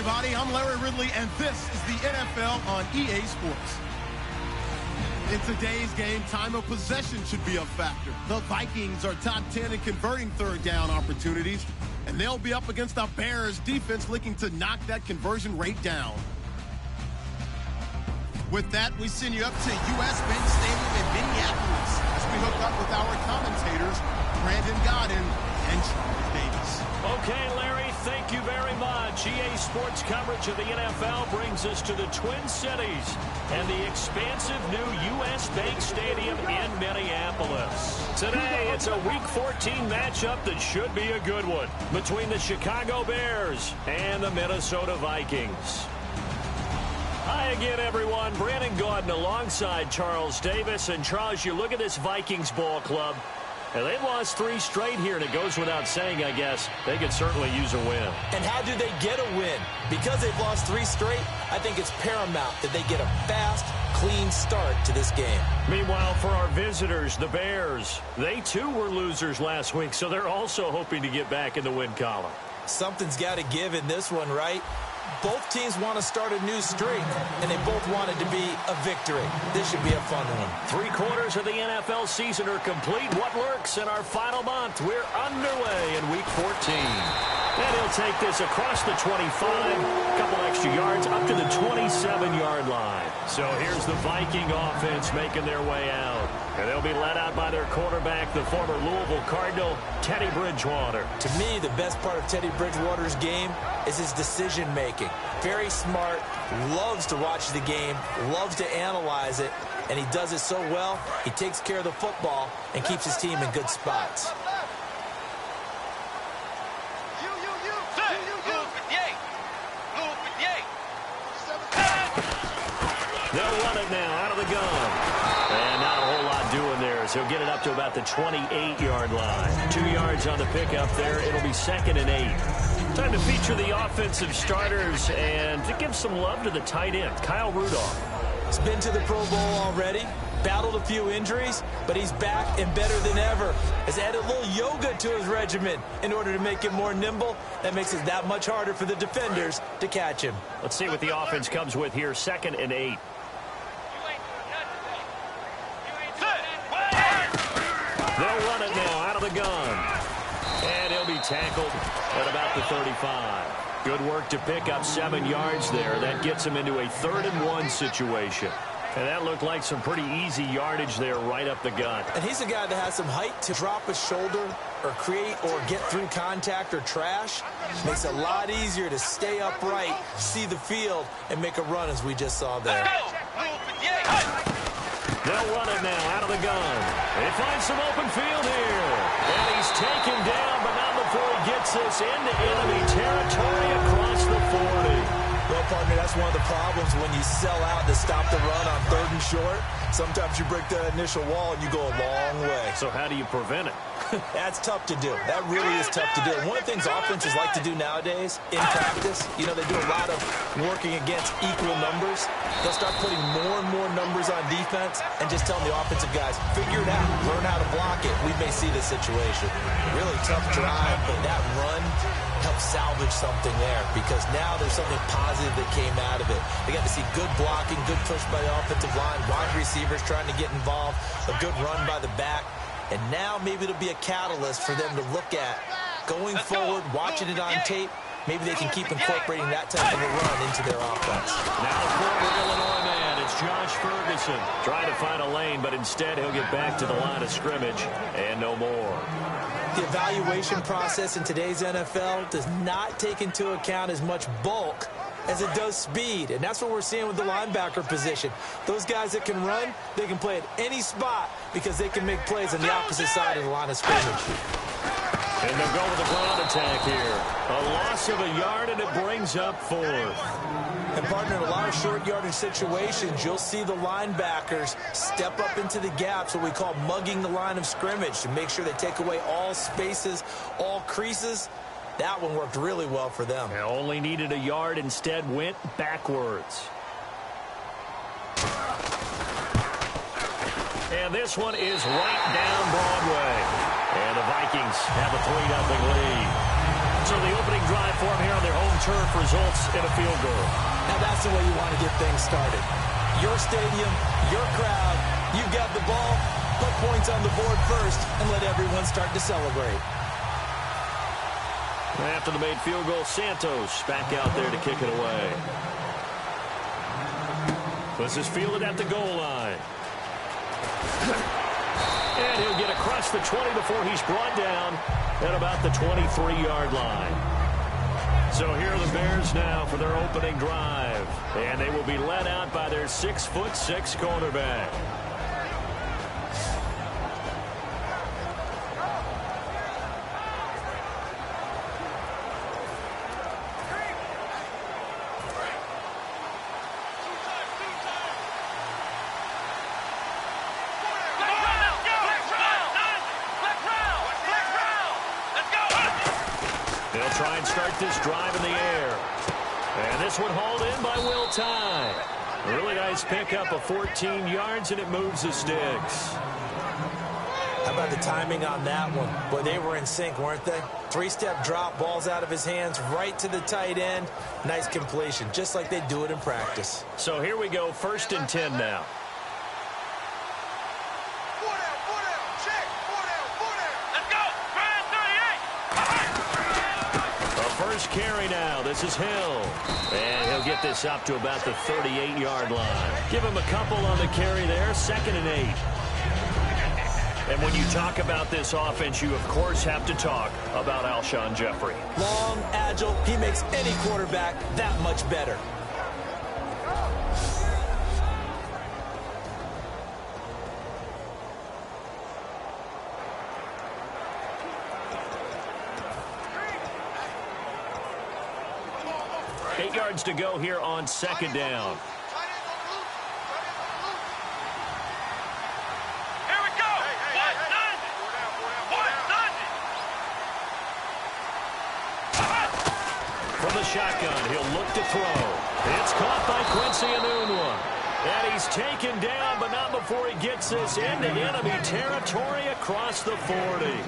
everybody. I'm Larry Ridley, and this is the NFL on EA Sports. In today's game, time of possession should be a factor. The Vikings are top 10 in converting third down opportunities, and they'll be up against the Bears defense looking to knock that conversion rate down. With that, we send you up to U.S. Bank Stadium in Minneapolis as we hook up with our commentators, Brandon Godden and Charles Davis. Okay, Larry, thank you very much. EA Sports coverage of the NFL brings us to the Twin Cities and the expansive new U.S. Bank Stadium in Minneapolis. Today, it's a Week 14 matchup that should be a good one between the Chicago Bears and the Minnesota Vikings. Hi again, everyone. Brandon Gaudin alongside Charles Davis. And, Charles, you look at this Vikings ball club, and they've lost 3 straight here, and it goes without saying, I guess, they could certainly use a win. And how do they get a win? Because they've lost 3 straight, I think it's paramount that they get a fast, clean start to this game. Meanwhile, for our visitors, the Bears, they too were losers last week, so they're also hoping to get back in the win column. Something's got to give in this one, right? Both teams want to start a new streak, and they both want it to be a victory. This should be a fun one. 3/4 of the NFL season are complete. What lurks in our final month? We're underway in Week 14. And he'll take this across the 25, a couple extra yards, up to the 27-yard line. So here's the Viking offense making their way out. And they'll be led out by their quarterback, the former Louisville Cardinal, Teddy Bridgewater. To me, the best part of Teddy Bridgewater's game is his decision-making. Very smart, loves to watch the game, loves to analyze it, and he does it so well, he takes care of the football and keeps his team in good spots. They'll run it now out of the gun. And not a whole lot doing there as he'll get it up to about the 28-yard line. 2 yards on the pickup there. It'll be 2nd and 8. Time to feature the offensive starters and to give some love to the tight end, Kyle Rudolph. He's been to the Pro Bowl already, battled a few injuries, but he's back and better than ever. Has added a little yoga to his regimen in order to make him more nimble. That makes it that much harder for the defenders to catch him. Let's see what the offense comes with here, 2nd and 8. They'll run it now out of the gun. And he'll be tackled at about the 35. Good work to pick up 7 yards there. That gets him into a 3rd and 1 situation. And that looked like some pretty easy yardage there right up the gut. And he's a guy that has some height to drop a shoulder or create or get through contact or trash. Makes it a lot easier to stay upright, see the field, and make a run as we just saw there. They'll run it now out of the gun. They find some open field here. And he's taken down, but not before he gets this into enemy territory across the 40. Well, partner, that's one of the problems when you sell out to stop the run on 3rd and short. Sometimes you break that initial wall and you go a long way. So how do you prevent it? That's tough to do. That really is tough to do. One of the things offenses like to do nowadays in practice, you know, they do a lot of working against equal numbers. They'll start putting more and more numbers on defense and just telling the offensive guys, figure it out, learn how to block it. We may see this situation. Really tough drive, but that run helps salvage something there because now there's something positive that came out of it. They got to see good blocking, good push by the offensive line, wide receivers trying to get involved, a good run by the back. And now maybe it'll be a catalyst for them to look at going forward, watching it on tape. Maybe they can keep incorporating that type of a run into their offense. Now the former Illinois man, it's Josh Ferguson. Trying to find a lane, but instead he'll get back to the line of scrimmage and no more. The evaluation process in today's NFL does not take into account as much bulk as it does speed. And that's what we're seeing with the linebacker position. Those guys that can run, they can play at any spot because they can make plays on the opposite side of the line of scrimmage. And they'll go with the ground attack here. A loss of a yard, and it brings up 4th. And, partner, in a lot of short yardage situations, you'll see the linebackers step up into the gaps, what we call mugging the line of scrimmage, to make sure they take away all spaces, all creases. That one worked really well for them. They only needed a yard, instead went backwards. And this one is right down Broadway. And the Vikings have a 3-0 lead. So the opening drive for them here on their home turf results in a field goal. Now that's the way you want to get things started. Your stadium, your crowd, you've got the ball, put points on the board first, and let everyone start to celebrate. After the made field goal, Santos back out there to kick it away. This is fielded at the goal line. And he'll get across the 20 before he's brought down at about the 23-yard line. So here are the Bears now for their opening drive. And they will be led out by their 6'6" quarterback. Try and start this drive in the air. And this one hauled in by Will Tye. A really nice pickup of 14 yards, and it moves the sticks. How about the timing on that one? Boy, they were in sync, weren't they? Three-step drop, balls out of his hands, right to the tight end. Nice completion, just like they do it in practice. So here we go, 1st and 10 now. First carry now. This is Hill. And he'll get this up to about the 38-yard line. Give him a couple on the carry there. 2nd and 8. And when you talk about this offense, you, of course, have to talk about Alshon Jeffrey. Long, agile. He makes any quarterback that much better. To go here on 2nd down. Here we go. From the shotgun, he'll look to throw. It's caught by Quincy Enunwa. And he's taken down, but not before he gets this into enemy territory across the 40.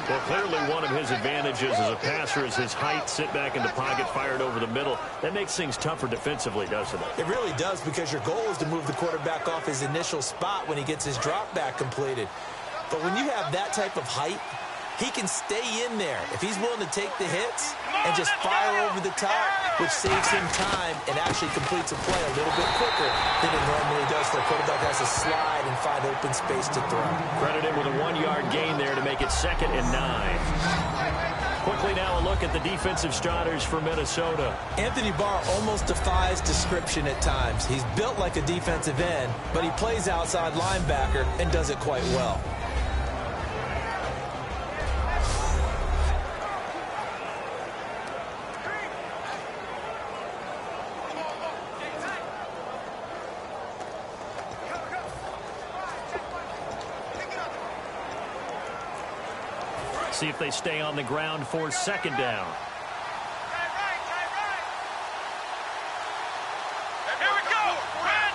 Well, clearly one of his advantages as a passer is his height, sit back in the pocket, fired over the middle. That makes things tougher defensively, doesn't it? It really does, because your goal is to move the quarterback off his initial spot when he gets his drop back completed. But when you have that type of height, he can stay in there if he's willing to take the hits and just fire over the top, which saves him time and actually completes a play a little bit quicker than it normally does. The quarterback has to slide and find open space to throw. Credit him with a 1-yard gain there to make it 2nd and 9. Quickly now a look at the defensive starters for Minnesota. Anthony Barr almost defies description at times. He's built like a defensive end, but he plays outside linebacker and does it quite well. See if they stay on the ground for 2nd down. Here we go. Brad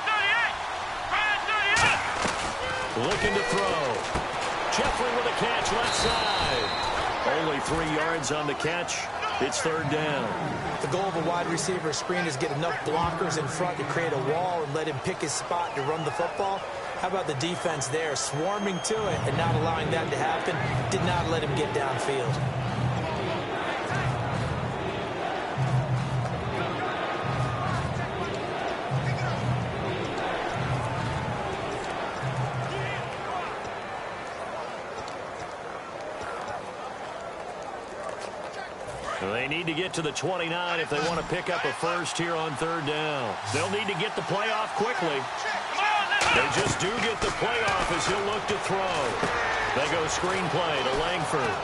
38. Looking to throw. Jeffrey with a catch left side. Only 3 yards on the catch. It's 3rd down. The goal of a wide receiver screen is get enough blockers in front to create a wall and let him pick his spot to run the football. How about the defense there, swarming to it and not allowing that to happen? Did not let him get downfield. They need to get to the 29 if they want to pick up a first here on 3rd down. They'll need to get the play off quickly. They just do get the play off as he'll look to throw. They go screen play to Langford.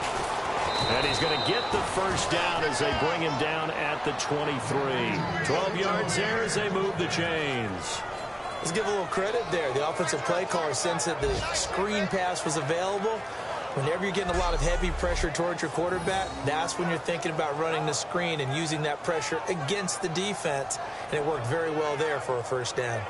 And he's going to get the first down as they bring him down at the 23. 12 yards there as they move the chains. Let's give a little credit there. The offensive play caller sensed that the screen pass was available. Whenever you're getting a lot of heavy pressure towards your quarterback, that's when you're thinking about running the screen and using that pressure against the defense. And it worked very well there for a first down.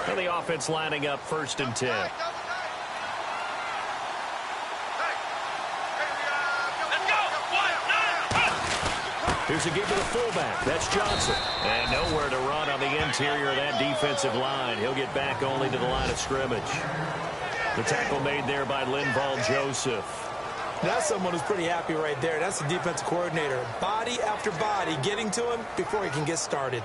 And the offense lining up 1st and 10. Here's a give to the fullback. That's Johnson. And nowhere to run on the interior of that defensive line. He'll get back only to the line of scrimmage. The tackle made there by Linval Joseph. That's someone who's pretty happy right there. That's the defensive coordinator. Body after body getting to him before he can get started.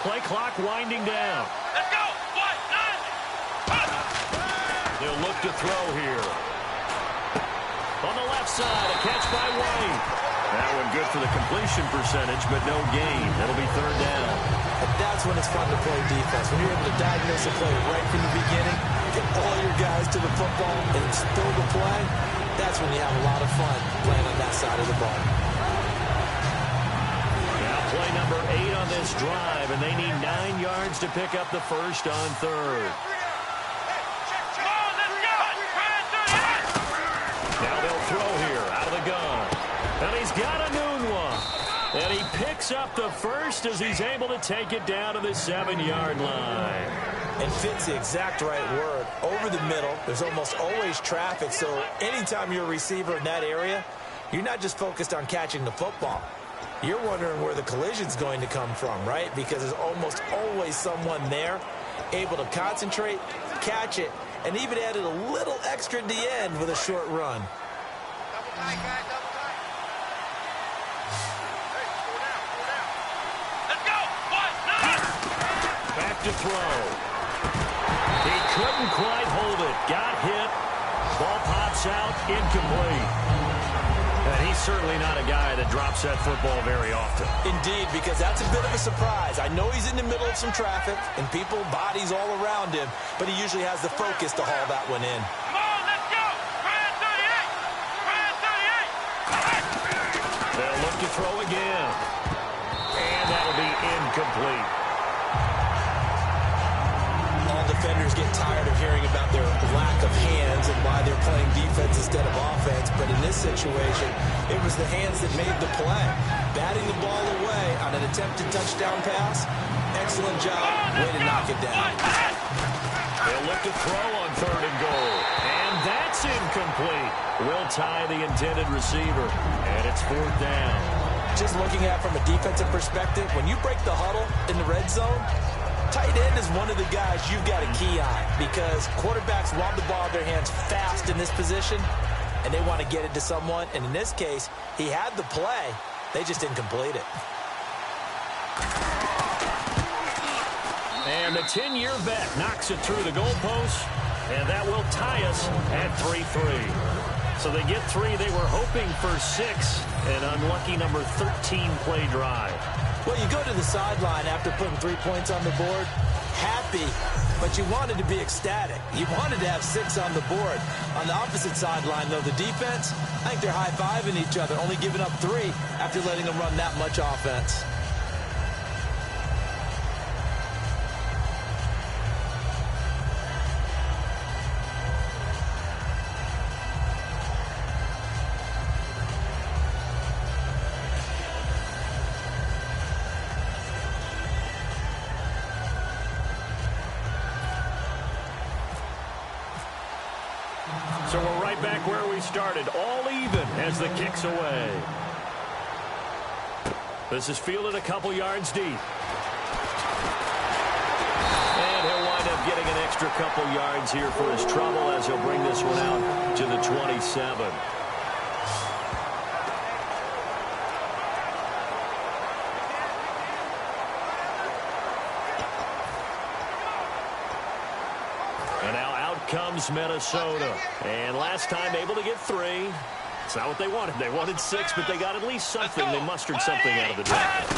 Play clock winding down. Let's go. They'll look to throw here. On the left side, a catch by White. That one good for the completion percentage, but no gain. It'll be 3rd down. And that's when it's fun to play defense. When you're able to diagnose a play right from the beginning, get all your guys to the football, and still the play, that's when you have a lot of fun playing on that side of the ball. Play number 8 on this drive, and they need 9 yards to pick up the first on 3rd. Now they'll throw here out of the gun. And he's got a noon one. And he picks up the first as he's able to take it down to the 7-yard line. And fits the exact right word. Over the middle, there's almost always traffic, so anytime you're a receiver in that area, you're not just focused on catching the football. You're wondering where the collision's going to come from, right? Because there's almost always someone there able to concentrate, catch it, and even added a little extra at the end with a short run. Double tight, guys, double tight. Hey, go down. Let's go. Back to throw. He couldn't quite hold it. Got hit. Ball pops out, incomplete. And he's certainly not a guy that drops that football very often. Indeed, because that's a bit of a surprise. I know he's in the middle of some traffic and people, bodies all around him, but he usually has the focus to haul that one in. Come on, let's go. Brand 38. Brand 38. They'll look to throw again. And that'll be incomplete. All defenders get tired of hearing about their lack of hands and why they're playing defense instead of offense. But in this situation, it was the hands that made the play. Batting the ball away on an attempted touchdown pass. Excellent job. Way to knock it down. They'll look to throw on 3rd and goal. And that's incomplete. Will tie the intended receiver. And it's 4th down. Just looking at it from a defensive perspective, when you break the huddle in the red zone, tight end is one of the guys you've got a key on because quarterbacks want the ball in their hands fast in this position, and they want to get it to someone. And in this case, he had the play. They just didn't complete it. And the 10-year vet knocks it through the goalpost, and that will tie us at 3-3. So they get 3. They were hoping for 6, an unlucky number 13 play drive. Well, you go to the sideline after putting 3 points on the board, happy, but you wanted to be ecstatic. You wanted to have 6 on the board. On the opposite sideline, though, the defense, I think they're high-fiving each other, only giving up 3 after letting them run that much offense. So we're right back where we started, all even as the kick's away. This is fielded a couple yards deep. And he'll wind up getting an extra couple yards here for his trouble as he'll bring this one out to the 27. And now out comes Minnesota. And last time able to get 3. It's not what they wanted. They wanted 6, but they got at least something. They mustered something out of the draft.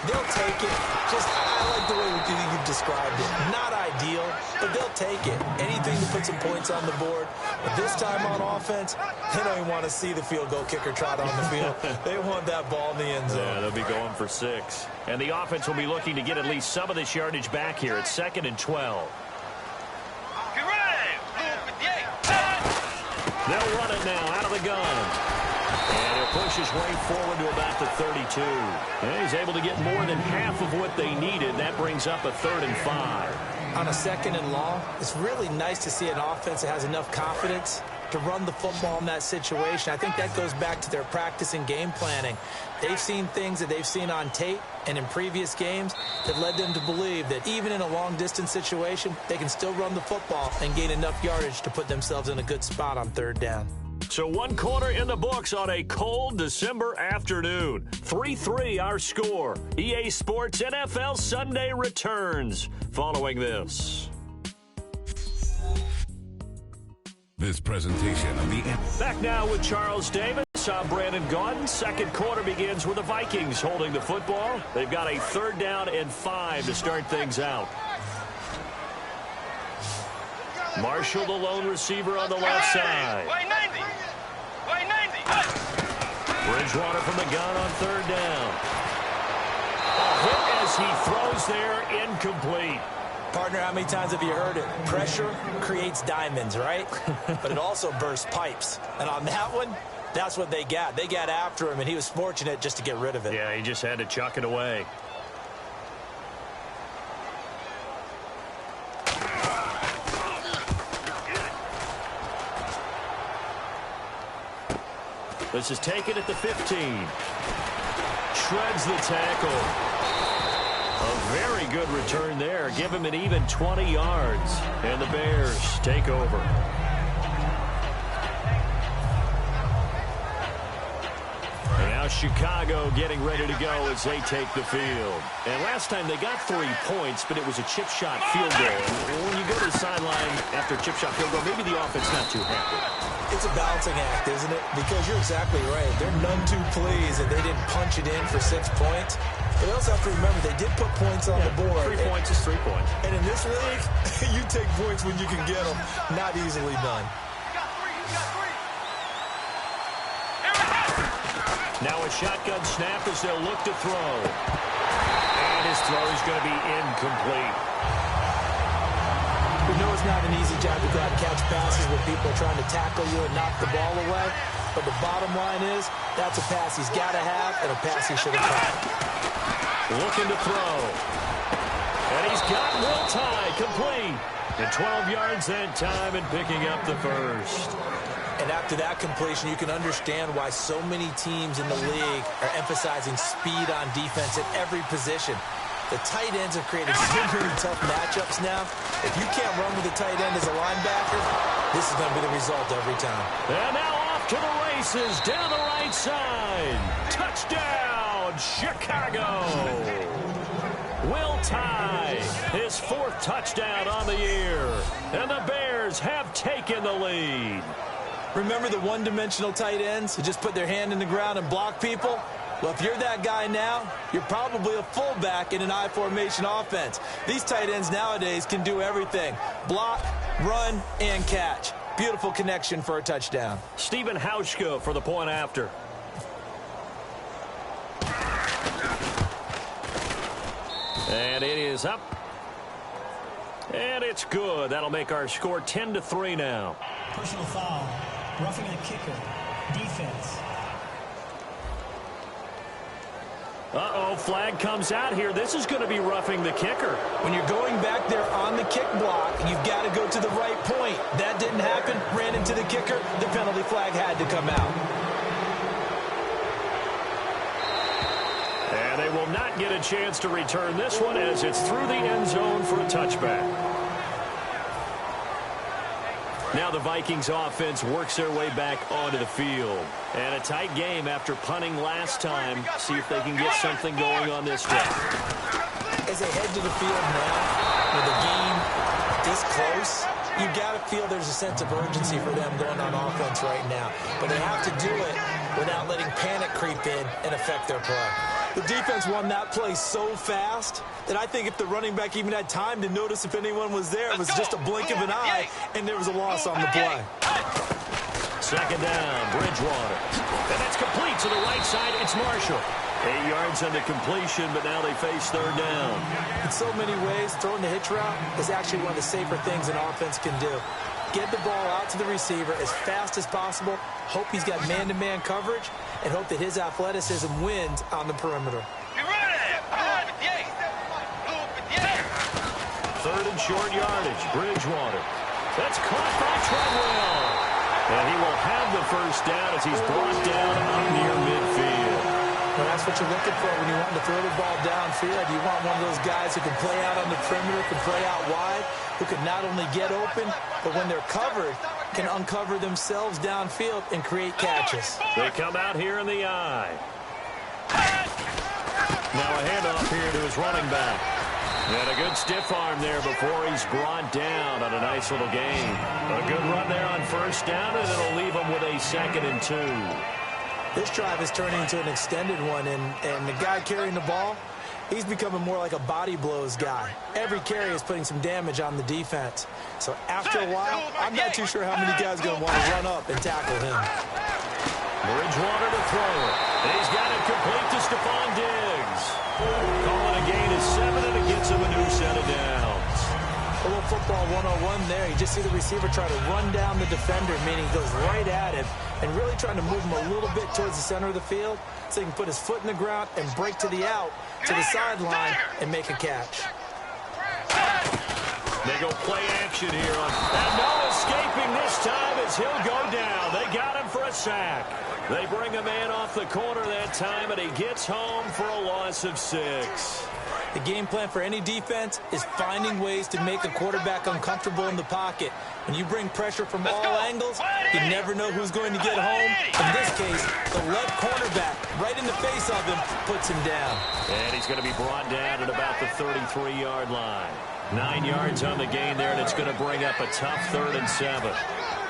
They'll take it. I like the way you've described it. Not ideal, but they'll take it. Anything to put some points on the board. But this time on offense, they don't even want to see the field goal kicker trot on the field. They want that ball in the end zone. Yeah, they'll be going for 6. And the offense will be looking to get at least some of this yardage back here at 2nd and 12. They'll run it now out of the gun. And he'll push his way forward to about the 32. And he's able to get more than half of what they needed. That brings up a 3rd and 5. On a 2nd and long, it's really nice to see an offense that has enough confidence to run the football in that situation. I think that goes back to their practice and game planning. They've seen things that they've seen on tape and in previous games that led them to believe that even in a long-distance situation, they can still run the football and gain enough yardage to put themselves in a good spot on 3rd down. So 1 quarter in the books on a cold December afternoon. 3-3 our score. EA Sports NFL Sunday returns following this. This presentation of the... Back now with Charles Davis. I'm Brandon Gaudin. 2nd quarter begins with the Vikings holding the football. They've got a 3rd down and 5 to start things out. Marshall, the lone receiver on the left side. Bridgewater from the gun on 3rd down. A hit as he throws there, incomplete. Partner, how many times have you heard it? Pressure creates diamonds, right? But it also bursts pipes. And on that one, that's what they got. They got after him, and he was fortunate just to get rid of it. Yeah, he just had to chuck it away. This is taken at the 15. Shreds the tackle. A very good return there. Give him an even 20 yards. And the Bears take over. And now Chicago getting ready to go as they take the field. And last time they got 3 points, but it was a chip shot field goal. And when you go to the sideline after a chip shot field goal, maybe the offense not too happy. It's a balancing act, isn't it? Because you're exactly right. They're none too pleased that they didn't punch it in for 6 points. But they also have to remember they did put points on the board. 3 points is 3 points. And in this league, you take points when you can get them. Not easily done. Now a shotgun snap as they'll look to throw. And his throw is going to be incomplete. We know it's not an easy job to go out and catch passes when people are trying to tackle you and knock the ball away. But the bottom line is, that's a pass he's got to have and a pass he should have caught. Looking to throw. And he's got Will Tye complete. And 12 yards that time and picking up the first. And after that completion, you can understand why so many teams in the league are emphasizing speed on defense at every position. The tight ends have created so many tough matchups now. If you can't run with a tight end as a linebacker, this is going to be the result every time. And now off to the races down the right side. Touchdown, Chicago. Will Tye, his 4th touchdown on the year. And the Bears have taken the lead. Remember the one-dimensional tight ends who just put their hand in the ground and block people? Well, if you're that guy now, you're probably a fullback in an I formation offense. These tight ends nowadays can do everything. Block, run, and catch. Beautiful connection for a touchdown. Stephen Hauschka for the point after. And it is up. And it's good. That'll make our score 10-3 now. Personal foul. Roughing the kicker. Defense. Uh-oh, flag comes out here. This is going to be roughing the kicker. When you're going back there on the kick block, you've got to go to the right point. That didn't happen. Ran into the kicker. The penalty flag had to come out. And they will not get a chance to return this one as it's through the end zone for a touchback. Now the Vikings offense works their way back onto the field. And a tight game after punting last time. See if they can get something going on this drive. As they head to the field now, with the game this close, you've got to feel there's a sense of urgency for them going on offense right now. But they have to do it without letting panic creep in and affect their play. The defense won that play so fast that I think if the running back even had time to notice if anyone was there, it was just a blink of an eye, and there was a loss on the play. Second down, Bridgewater. And that's complete to the right side. It's Marshall. 8 yards on the completion, but now they face third down. In so many ways, throwing the hitch route is actually one of the safer things an offense can do. Get the ball out to the receiver as fast as possible, hope he's got man-to-man coverage, and hope that his athleticism wins on the perimeter. Third and short yardage, Bridgewater. That's caught by Treadwell. And he will have the first down as he's brought down up near midfield. Well, that's what you're looking for when you want to throw the ball downfield. You want one of those guys who can play out on the perimeter, can play out wide, who can not only get open, but when they're covered, can uncover themselves downfield and create catches. They come out here in the eye. Now a handoff here to his running back. And a good stiff arm there before he's brought down on a nice little gain. A good run there on first down, and it'll leave him with a 2nd and 2. This drive is turning into an extended one, and the guy carrying the ball, he's becoming more like a body blows guy. Every carry is putting some damage on the defense. So after a while, I'm not too sure how many guys are going to want to run up and tackle him. Bridgewater to throw it. And he's got it complete to Stephon Diggs. Calling a gain of 7, and it gets him a new set of downs. A little football 101 there. You just see the receiver try to run down the defender, meaning he goes right at him, and really trying to move him a little bit towards the center of the field so he can put his foot in the ground and break to the out, to the sideline, and make a catch. They go play action here. And no escaping this time as he'll go down. They got him for a sack. They bring a man off the corner that time, and he gets home for a loss of 6. The game plan for any defense is finding ways to make a quarterback uncomfortable in the pocket. When you bring pressure from all angles, you never know who's going to get home. In this case, the left cornerback, right in the face of him, puts him down. And he's going to be brought down at about the 33-yard line. 9 yards on the gain there, and it's going to bring up a tough 3rd and 7.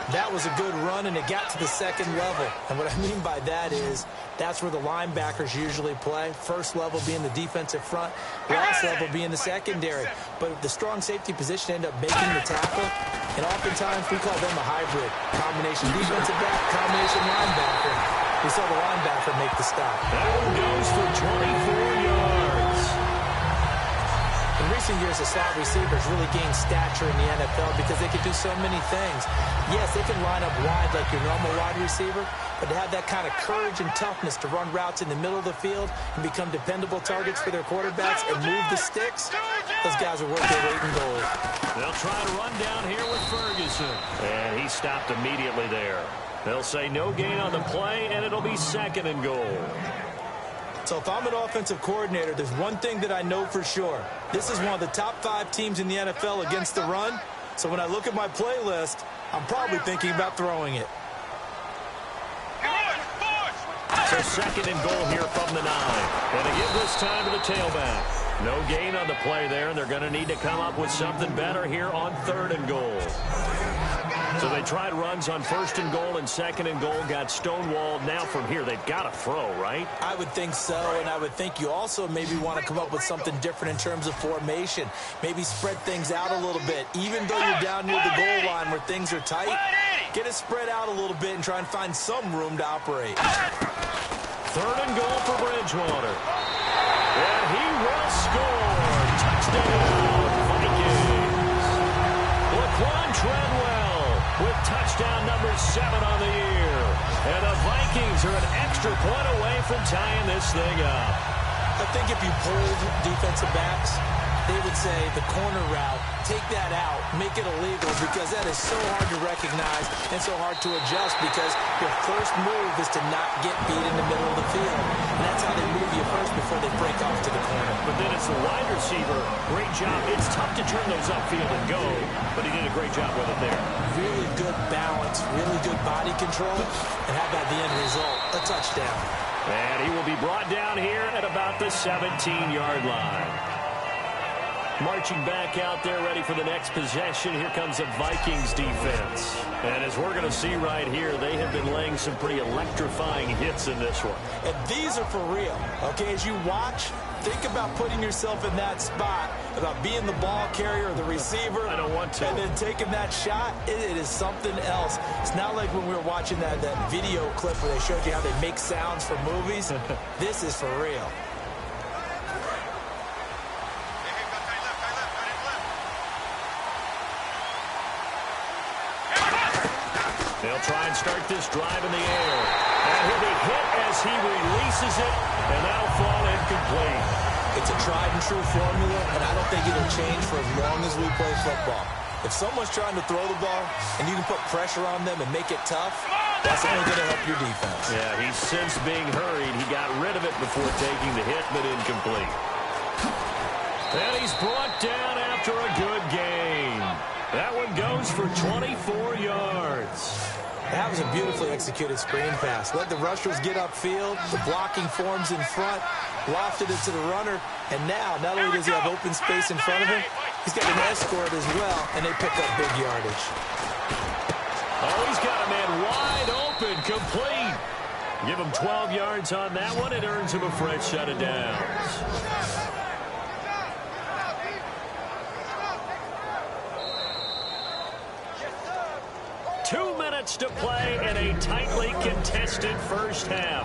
That was a good run, and it got to the second level. And what I mean by that is that's where the linebackers usually play. First level being the defensive front, last level being the secondary. But the strong safety position ended up making the tackle, and oftentimes we call them a hybrid. Combination defensive back, combination linebacker. We saw the linebacker make the stop. That one goes for 24 yards. In recent years, the slot receivers really gained stature in the NFL because they can do so many things. Yes, they can line up wide like your normal wide receiver, but to have that kind of courage and toughness to run routes in the middle of the field and become dependable targets for their quarterbacks and move the sticks, those guys are worth their weight in gold. They'll try to run down here with Ferguson. And he stopped immediately there. They'll say no gain on the play, and it'll be 2nd and goal. So if I'm an offensive coordinator, there's one thing that I know for sure. This is one of the top 5 teams in the NFL against the run. So when I look at my playlist, I'm probably thinking about throwing it. So 2nd and goal here from the 9. And they give this time to the tailback. No gain on the play there, and they're going to need to come up with something better here on 3rd and goal. So they tried runs on 1st and goal and 2nd and goal, got stonewalled. Now from here, they've got to throw, right? I would think so, and I would think you also maybe want to come up with something different in terms of formation. Maybe spread things out a little bit. Even though you're down near the goal line where things are tight, get it spread out a little bit and try and find some room to operate. 3rd and goal for Bridgewater. And he will score. Touchdown, Vikings. Laquan Treadwell with touchdown number 7 on the year. And the Vikings are an extra point away from tying this thing up. I think if you pulled defensive backs, they would say the corner route, take that out, make it illegal, because that is so hard to recognize and so hard to adjust because your first move is to not get beat in the middle of the field. And that's how they move you first before they break off to the corner. But then it's the wide receiver. Great job. It's tough to turn those upfield and go, but he did a great job with it there. Really good balance, really good body control, and how about the end result? A touchdown. And he will be brought down here at about the 17-yard line. Marching back out there, ready for the next possession. Here comes a Vikings defense. And as we're going to see right here, they have been laying some pretty electrifying hits in this one. And these are for real. Okay, as you watch, think about putting yourself in that spot, about being the ball carrier or the receiver. I don't want to. And then taking that shot, it is something else. It's not like when we were watching that video clip where they showed you how they make sounds for movies. This is for real. They'll try and start this drive in the air. And he'll be hit as he releases it, and that'll fall incomplete. It's a tried-and-true formula, and I don't think it'll change for as long as we play football. If someone's trying to throw the ball and you can put pressure on them and make it tough, that's only going to help your defense. Yeah, he's since being hurried. He got rid of it before taking the hit, but incomplete. And he's brought down after a good game. That one goes for 24 yards. That was a beautifully executed screen pass. Let the rushers get upfield. The blocking forms in front. Lofted it to the runner. And now, not only does he have open space in front of him, he's got an escort as well, and they pick up big yardage. Oh, he's got a man wide open, complete. Give him 12 yards on that one. It earns him a fresh set of downs. To play in a tightly contested first half.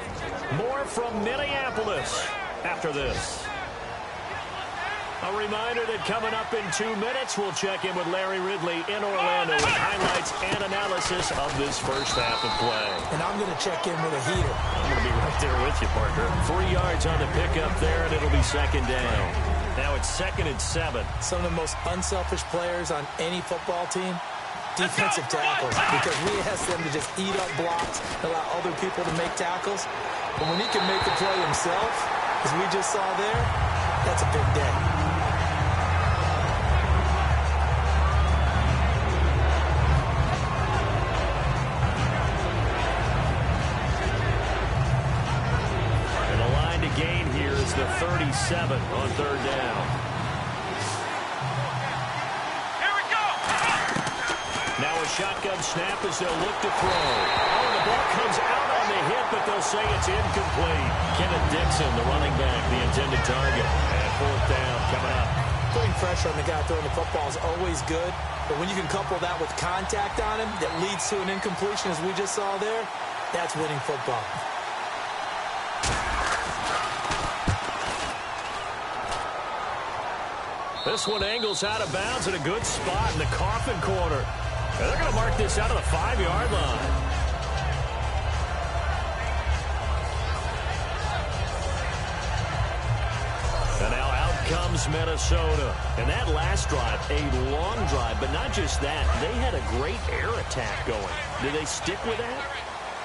More from Minneapolis after this. A reminder that coming up in 2 minutes, we'll check in with Larry Ridley in Orlando with highlights and analysis of this first half of play. And I'm going to check in with a heater. I'm going to be right there with you, partner. 3 yards on the pickup there, and it'll be second down. Now it's 2nd and 7. Some of the most unselfish players on any football team, defensive tackles, because we ask them to just eat up blocks, allow other people to make tackles. But when he can make the play himself, as we just saw there, that's a big day. And the line to gain here is the 37 on 3rd down. Now a shotgun snap as they'll look to throw. Oh, the ball comes out on the hit, but they'll say it's incomplete. Kenneth Dixon, the running back, the intended target. And 4th down coming up. Putting pressure on the guy throwing the football is always good, but when you can couple that with contact on him that leads to an incompletion, as we just saw there, that's winning football. This one angles out of bounds in a good spot in the coffin corner. And they're going to mark this out of the 5-yard line. And now out comes Minnesota. And that last drive, a long drive, but not just that. They had a great air attack going. Did they stick with that?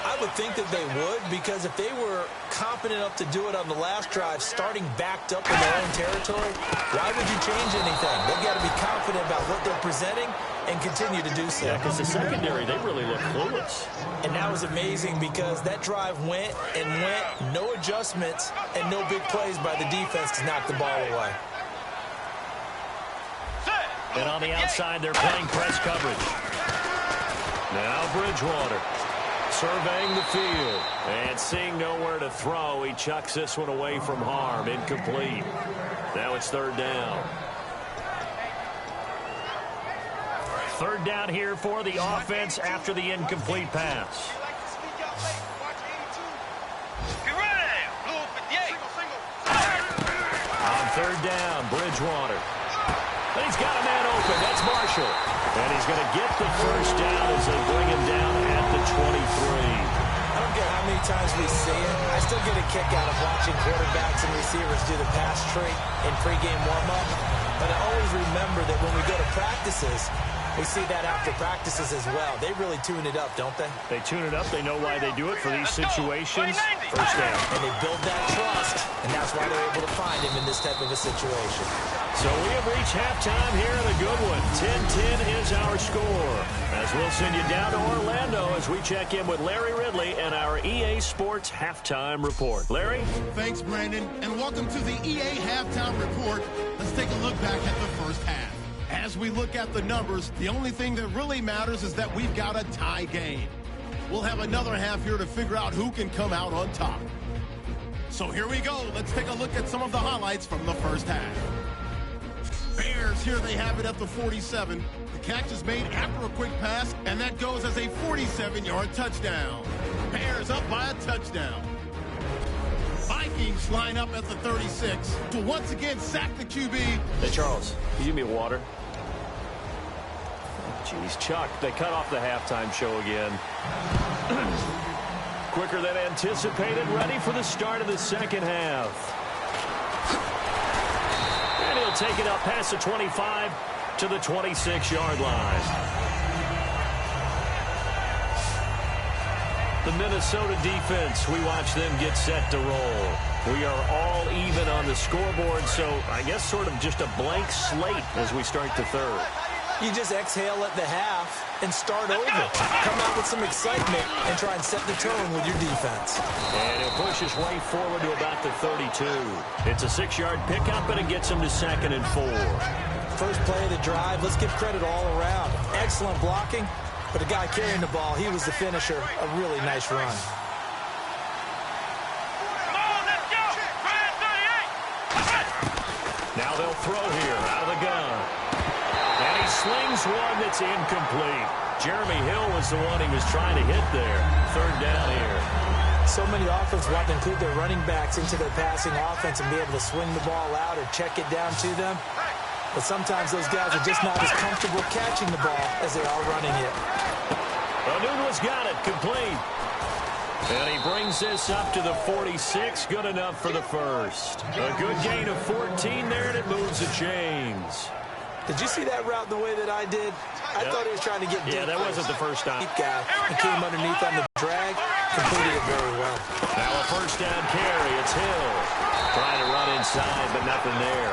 I would think that they would, because if they were confident enough to do it on the last drive, starting backed up in their own territory, why would you change anything? They've got to be confident about what they're presenting and continue to do so. Yeah, because the secondary, they really look clueless. And that was amazing because that drive went and went, no adjustments and no big plays by the defense to knock the ball away. And on the outside, they're playing press coverage. Now Bridgewater surveying the field and seeing nowhere to throw. He chucks this one away from harm. Incomplete. Now it's 3rd down. 3rd down here for the offense after the incomplete pass. On 3rd down, Bridgewater. And he's got a man open. That's Marshall. And he's going to get the first down as they bring him down at the 23. I don't care how many times we see it. I still get a kick out of watching quarterbacks and receivers do the pass trait in pregame warm-up. But I always remember that when we go to practices, We see that after practices as well. They really tune it up, don't they? They tune it up. They know why they do it for these situations. First down. And they build that trust, and that's why they're able to find him in this type of a situation. So we have reached halftime here in a good one. 10-10 is our score. As we'll send you down to Orlando as we check in with Larry Ridley and our EA Sports Halftime Report. Larry? Thanks, Brandon, and welcome to the EA Halftime Report. Let's take a look back at the first half. As we look at the numbers, the only thing that really matters is that we've got a tie game. We'll have another half here to figure out who can come out on top. So here we go. Let's take a look at some of the highlights from the first half. Bears, here they have it at the 47. The catch is made after a quick pass, and that goes as a 47-yard touchdown. Bears up by a touchdown. Vikings line up at the 36 to once again sack the QB. Hey, Charles, can you give me water? Jeez, Chuck, they cut off the halftime show again. Quicker than anticipated, ready for the start of the second half. And he'll take it up past the 25 to the 26-yard line. The Minnesota defense, we watch them get set to roll. We are all even on the scoreboard, so I guess sort of just a blank slate as we start the third. You just exhale at the half and start over. Come out with some excitement and try and set the tone with your defense. And he'll push his way forward to about the 32. It's a 6-yard pickup, and it gets him to 2nd and 4. First play of the drive, let's give credit all around. Excellent blocking, but the guy carrying the ball, he was the finisher. A really nice run. Now they'll throw here out of the gun. And he slings one that's incomplete. Jeremy Hill was the one he was trying to hit there. 3rd down here. So many offenses want to include their running backs into their passing offense and be able to swing the ball out or check it down to them. But sometimes those guys are just not as comfortable catching the ball as they are running it. Anunwa's got it, complete. And he brings this up to the 46, good enough for the first. A good gain of 14 there, and it moves the chains. Did you see that route the way that I did? I thought he was trying to get deep. Yeah, that wasn't the first time. Deep guy. He came underneath on the drag, completed it very well. Now a first down carry. It's Hill. Trying to run inside, but nothing there.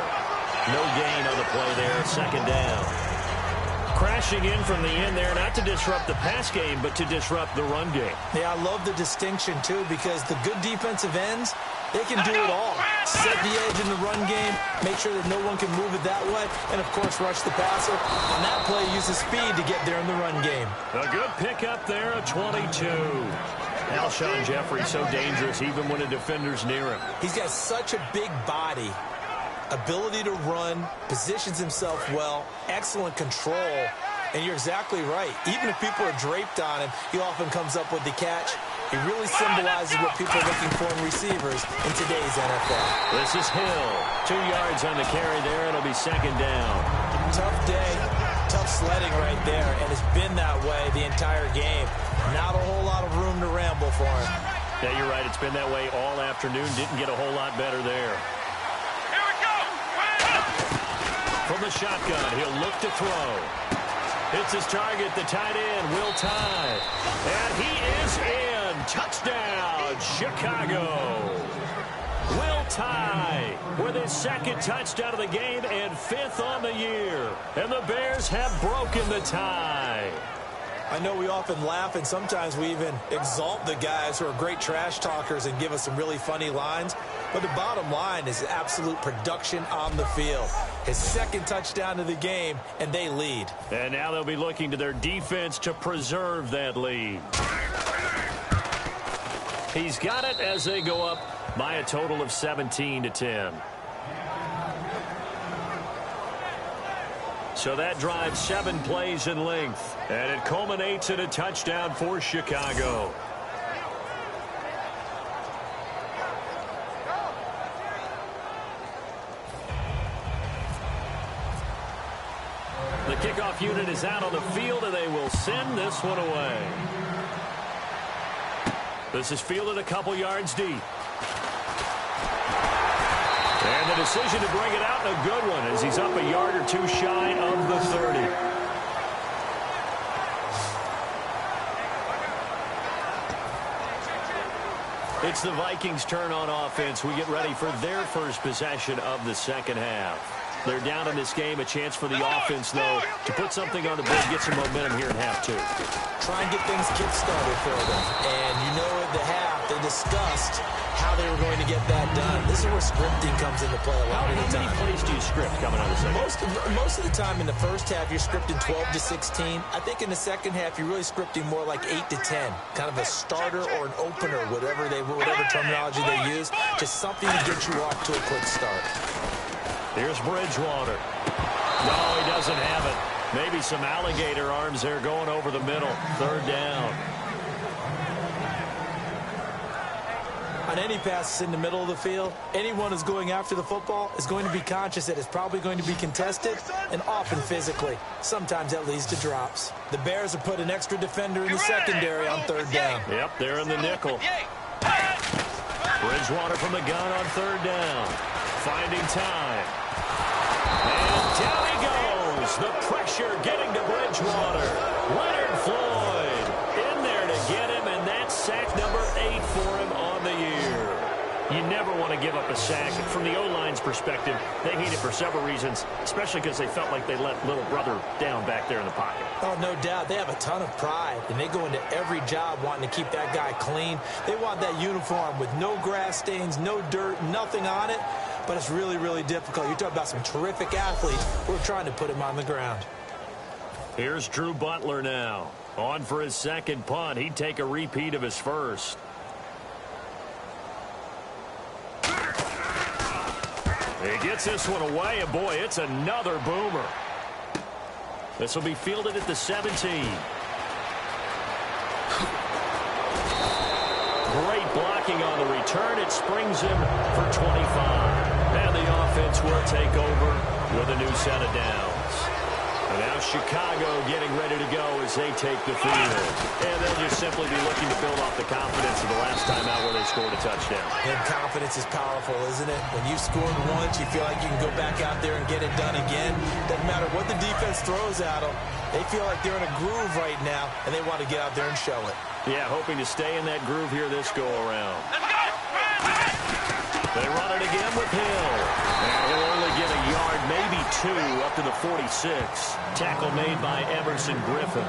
No gain on the play there. 2nd down. Crashing in from the end there, not to disrupt the pass game, but to disrupt the run game. Yeah, I love the distinction, too, because the good defensive ends, they can do it all. Set the edge in the run game, make sure that no one can move it that way, and, of course, rush the passer. On that play, use the speed to get there in the run game. A good pickup there, a 22. Alshon Jeffrey so dangerous even when a defender's near him. He's got such a big body. Ability to run, positions himself well, excellent control, and you're exactly right. Even if people are draped on him, he often comes up with the catch. He really symbolizes what people are looking for in receivers in today's NFL. This is Hill. 2 yards on the carry there. It'll be 2nd down. Tough day, tough sledding right there, and it's been that way the entire game. Not a whole lot of room to ramble for him. Yeah, you're right. It's been that way all afternoon. Didn't get a whole lot better there. From the shotgun, he'll look to throw. Hits his target, the tight end, Will Tye. And he is in. Touchdown, Chicago. Will Tye with his 2nd touchdown of the game and 5th on the year. And the Bears have broken the tie. I know we often laugh, and sometimes we even exalt the guys who are great trash talkers and give us some really funny lines. But the bottom line is absolute production on the field. His 2nd touchdown of the game, and they lead. And now they'll be looking to their defense to preserve that lead. He's got it as they go up by a total of 17-10. So that drives 7 plays in length, and it culminates in a touchdown for Chicago. The kickoff unit is out on the field, and they will send this one away. This is fielded a couple yards deep. And the decision to bring it out, and a good one, as he's up a yard or two shy of the 30. It's the Vikings' turn on offense. We get ready for their first possession of the second half. They're down in this game. A chance for the offense, though, to put something on the board, get some momentum here in half 2. Try and get things kick-started for them. And you know at the half, they discussed how they were going to get that done. This is where scripting comes into play a lot of the time. How many plays do you script coming out of the second? Most of the time in the first half, you're scripting 12 to 16. I think in the second half, you're really scripting more like 8 to 10. Kind of a starter or an opener, whatever terminology they use. Just something to get you off to a quick start. Here's Bridgewater. No, he doesn't have it. Maybe some alligator arms there going over the middle. Third down. On any passes in the middle of the field, anyone who's going after the football is going to be conscious that it's probably going to be contested and often physically. Sometimes that leads to drops. The Bears have put an extra defender in the secondary on third down. Yep, they're in the nickel. Bridgewater from the gun on third down. Finding time. And down he goes. The pressure getting to Bridgewater. Leonard Floyd in there to get him, and that's sack number 8 for him on the year. You never want to give up a sack. From the O-line's perspective, they hate it for several reasons, especially because they felt like they let little brother down back there in the pocket. Oh, no doubt. They have a ton of pride, and they go into every job wanting to keep that guy clean. They want that uniform with no grass stains, no dirt, nothing on it. But it's really, really difficult. You're talking about some terrific athletes. We're trying to put him on the ground. Here's Drew Butler now. On for his second punt. He'd take a repeat of his first. He gets this one away, and boy, it's another boomer. This will be fielded at the 17. Great blocking on the return. It springs him for 25. And the offense will take over with a new set of downs. And now Chicago getting ready to go as they take the field. And they'll just simply be looking to build off the confidence of the last time out where they scored a touchdown. And confidence is powerful, isn't it? When you scored once, you feel like you can go back out there and get it done again. Doesn't matter what the defense throws at them. They feel like they're in a groove right now, and they want to get out there and show it. Yeah, hoping to stay in that groove here this go-around. They run it again with Hill. And he'll only get a yard, maybe 2, up to the 46. Tackle made by Emerson Griffin.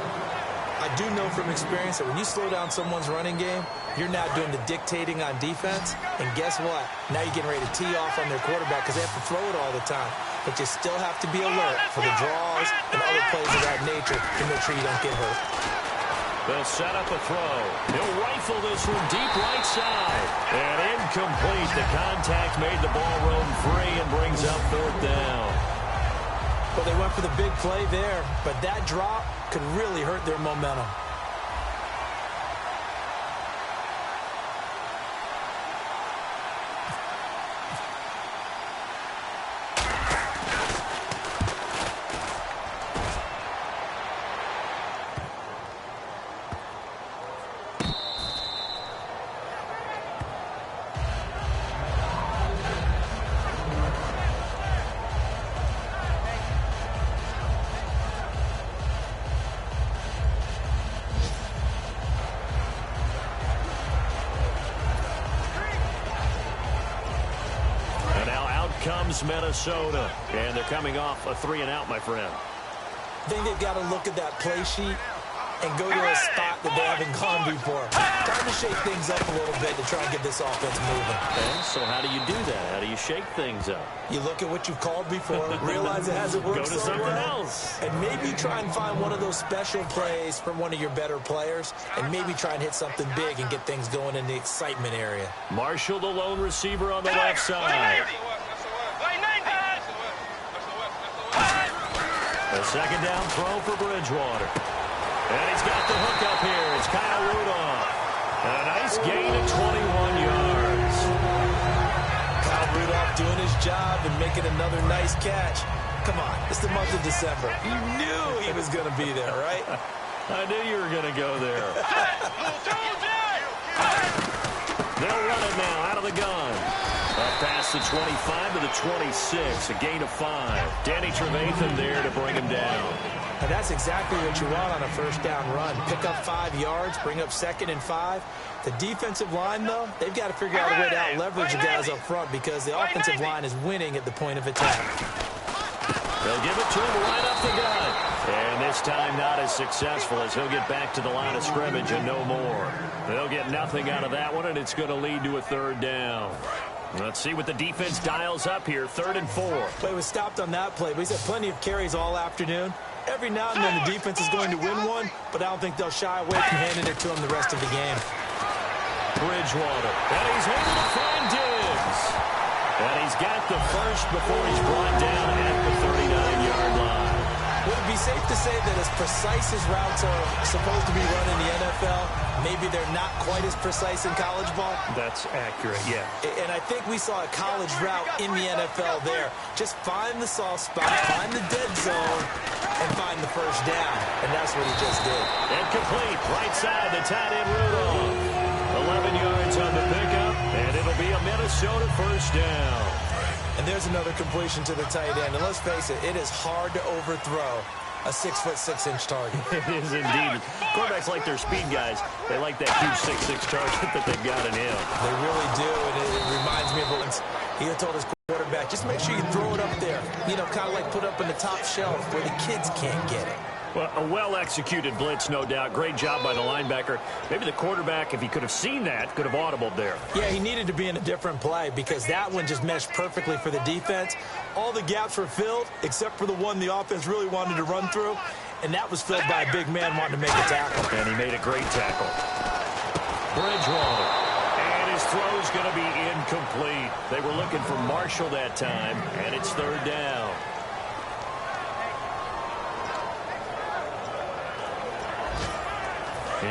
I do know from experience that when you slow down someone's running game, you're now doing the dictating on defense. And guess what? Now you're getting ready to tee off on their quarterback because they have to throw it all the time. But you still have to be alert for the draws and other plays of that nature to make sure you don't get hurt. They'll set up a throw. He'll rifle this one deep right side. And incomplete. The contact made the ball roam free and brings up fourth down. Well, they went for the big play there, but that drop could really hurt their momentum. Comes Minnesota, and they're coming off a 3-and-out, my friend. I think they've got to look at that play sheet and go to a spot that they haven't gone before. Time to shake things up a little bit to try and get this offense moving. Okay, so how do you do that? How do you shake things up? You look at what you've called before, realize it hasn't worked so well. Go to something else. And maybe try and find one of those special plays from one of your better players, and maybe try and hit something big and get things going in the excitement area. Marshall, the lone receiver on the left side. A second down throw for Bridgewater. And he's got the hook up here. It's Kyle Rudolph. And a nice gain of 21 yards. Kyle Rudolph doing his job and making another nice catch. Come on, it's the month of December. You knew he was going to be there, right? I knew you were going to go there. They'll run it now out of the gun. Up past the 25 to the 26, a gain of 5. Danny Trevathan there to bring him down. And that's exactly what you want on a first down run. Pick up 5 yards, bring up 2nd and 5. The defensive line, though, they've got to figure out a way to out-leverage the guys up front because the offensive line is winning at the point of attack. They'll give it to him right up the gut. And this time not as successful as he'll get back to the line of scrimmage and no more. They'll get nothing out of that one, and it's going to lead to a 3rd down. Let's see what the defense dials up here. 3rd and 4. Play was stopped on that play, but he's had plenty of carries all afternoon. Every now and then the defense is going to win one, but I don't think they'll shy away from handing it to him the rest of the game. Bridgewater. And he's able to find Diggs. And he's got the first before he's brought down at the 39-yard line. Would it be safe to say that as precise as routes are supposed to be run in the NFL, maybe they're not quite as precise in college ball? That's accurate, yeah. And I think we saw a college route in the NFL there. Just find the soft spot, find the dead zone, and find the first down. And that's what he just did. And complete, right side, the tight end Rudolph. 11 yards on the pickup, and it'll be a Minnesota first down. And there's another completion to the tight end. And let's face it, it is hard to overthrow a 6'6" target. It is indeed. Quarterbacks like their speed guys. They like that huge 6'6" target that they've got in him. They really do, and it reminds me of once he had told his quarterback, just make sure you throw it up there. You know, kind of like put up in the top shelf where the kids can't get it. Well, a well-executed blitz, no doubt. Great job by the linebacker. Maybe the quarterback, if he could have seen that, could have audibled there. Yeah, he needed to be in a different play because that one just meshed perfectly for the defense. All the gaps were filled except for the one the offense really wanted to run through, and that was filled by a big man wanting to make a tackle. And he made a great tackle. Bridgewater. And his throw's going to be incomplete. They were looking for Marshall that time, and it's 3rd down.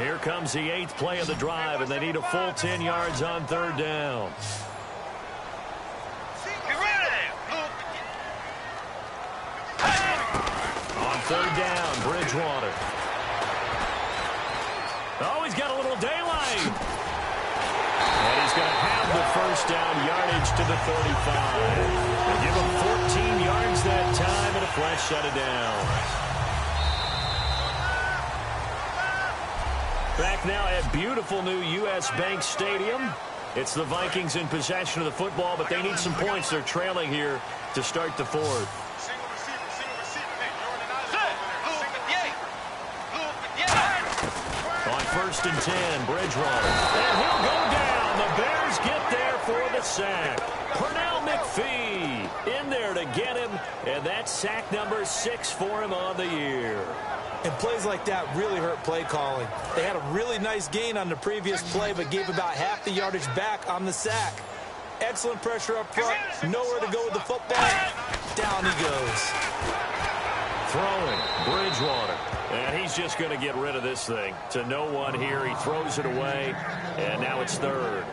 Here comes the 8th play of the drive, and they need a full 10 yards on 3rd down. On 3rd down, Bridgewater. Oh, he's got a little daylight. And he's going to have the first down, yardage to the 35. They give him 14 yards that time, and a flash shut it down. Back now at beautiful new U.S. Bank Stadium. It's the Vikings in possession of the football, but they need some points. They're trailing here to start the 4th. On 1st and 10, Bridgewater. And he'll go down. The Bears get there for the sack. Pernell McPhee in there to get him, and that's sack number 6 for him on the year. And plays like that really hurt play calling. They had a really nice gain on the previous play, but gave about half the yardage back on the sack. Excellent pressure up front. Nowhere to go with the football. Down he goes. Throwing, Bridgewater. And he's just going to get rid of this thing. To no one here. He throws it away, and now it's 3rd.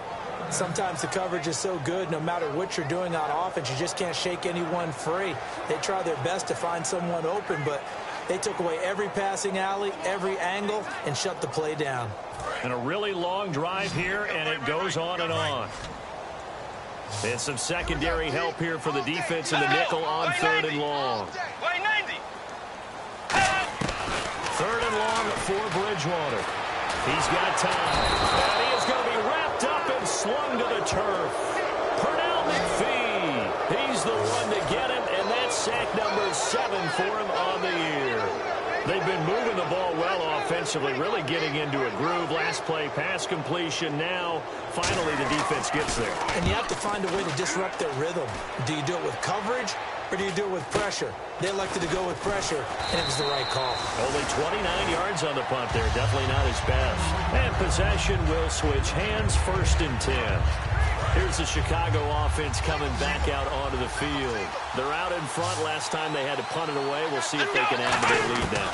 Sometimes the coverage is so good, no matter what you're doing on offense, you just can't shake anyone free. They try their best to find someone open, but they took away every passing alley, every angle, and shut the play down. And a really long drive here, and it goes on and on. And some secondary help here for the defense in the nickel on 3rd and long. 3rd and long for Bridgewater. He's got time. And he is going to be wrapped up and slung to the turf. Pernell McPhee. He's the one to get him, and that's sack number 7 for him on the year. They've been moving the ball well offensively, really getting into a groove. Last play, pass completion. Now, finally, the defense gets there. And you have to find a way to disrupt their rhythm. Do you do it with coverage, or do you do it with pressure? They elected to go with pressure, and it was the right call. Only 29 yards on the punt there. Definitely not his best. And possession will switch hands. 1st and 10. Here's the Chicago offense coming back out onto the field. They're out in front. Last time they had to punt it away. We'll see if they can add to their lead now.